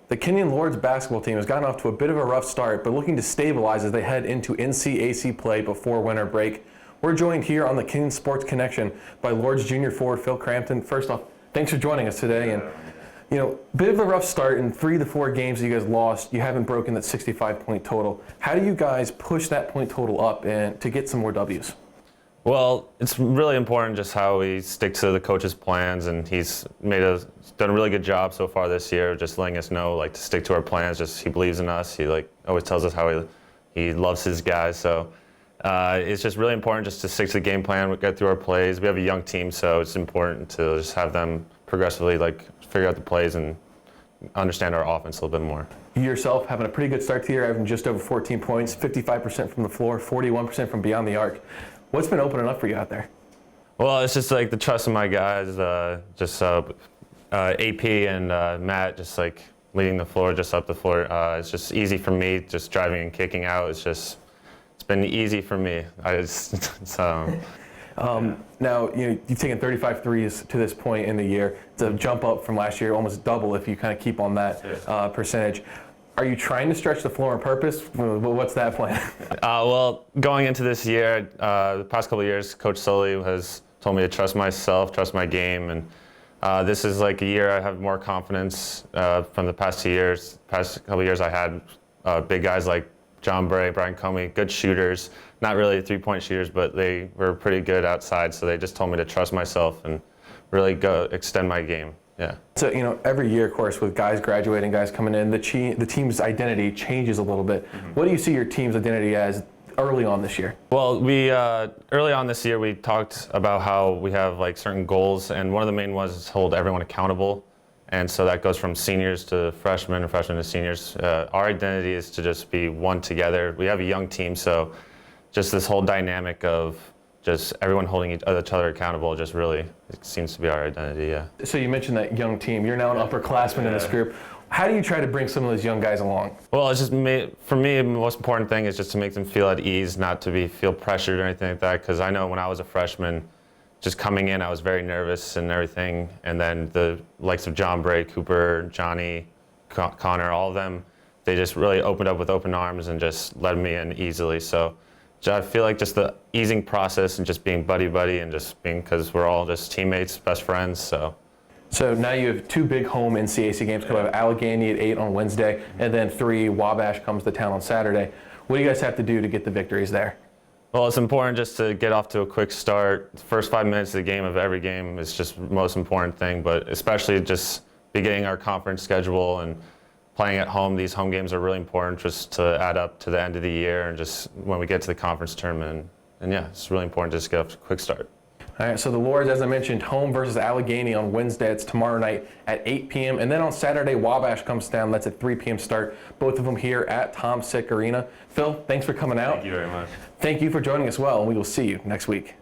The Kenyon Lords basketball team has gotten off to a bit of a rough start, but looking to stabilize as they head into NCAC play before winter break. We're joined here on the Kenyon Sports Connection by Lords junior forward Phillip Crampton. First off, thanks for joining us today. And bit of a rough start in 3 of the 4 games that you guys lost. You haven't broken that 65-point total. How do you guys push that point total up and to get some more W's? Well, it's really important just how we stick to the coach's plans, and he's done a really good job so far this year, just letting us know to stick to our plans. Just he believes in us. He always tells us how he loves his guys. So it's just really important just to stick to the game plan. We get through our plays. We have a young team, so it's important to just have them progressively figure out the plays and understand our offense a little bit more. You yourself having a pretty good start to the year, having just over 14 points, 55% from the floor, 41% from beyond the arc. What's been opening up for you out there? Well, it's just the trust of my guys, AP and Matt just leading the floor, just up the floor. It's just easy for me, just driving and kicking out. It's been easy for me. Now, you've taken 35 threes to this point in the year. It's a jump up from last year, almost double if you kind of keep on that percentage. Are you trying to stretch the floor on purpose? What's that plan? Well, going into this year, the past couple of years, Coach Sully has told me to trust myself, trust my game, and this is a year I have more confidence from the past 2 years. Past couple of years, I had big guys like John Bray, Brian Comey, good shooters, not really three-point shooters, but they were pretty good outside, so they just told me to trust myself and really go extend my game. Yeah. So, every year, of course, with guys graduating, guys coming in, the team's identity changes a little bit. Mm-hmm. What do you see your team's identity as early on this year? Well, we early on this year, we talked about how we have certain goals, and one of the main ones is hold everyone accountable. And so that goes from seniors to freshmen and freshmen to seniors. Our identity is to just be one together. We have a young team, so just this whole dynamic of just everyone holding each other accountable just really seems to be our identity, yeah. So you mentioned that young team. You're now an upperclassman in this group. How do you try to bring some of those young guys along? Well, it's just for me, the most important thing is just to make them feel at ease, not to feel pressured or anything like that, because I know when I was a freshman, just coming in, I was very nervous and everything, and then the likes of John Bray, Cooper, Johnny, Connor, all of them, they just really opened up with open arms and just let me in easily. So I feel just the easing process and just being buddy-buddy and just being, because we're all just teammates, best friends, so. So now you have 2 big home NCAC games coming up, Allegheny at 8 on Wednesday, and then 3, Wabash comes to town on Saturday. What do you guys have to do to get the victories there? Well, it's important just to get off to a quick start. The first 5 minutes of the game of every game is just the most important thing, but especially just beginning our conference schedule and playing at home. These home games are really important just to add up to the end of the year and just when we get to the conference tournament. And yeah, it's really important to just get off to a quick start. All right, so the Lords, as I mentioned, home versus Allegheny on Wednesday. It's tomorrow night at 8 p.m. And then on Saturday, Wabash comes down. That's at 3 p.m. start. Both of them here at Tom Sick Arena. Phil, thanks for coming out. Thank you very much. Thank you for joining us well, and we will see you next week.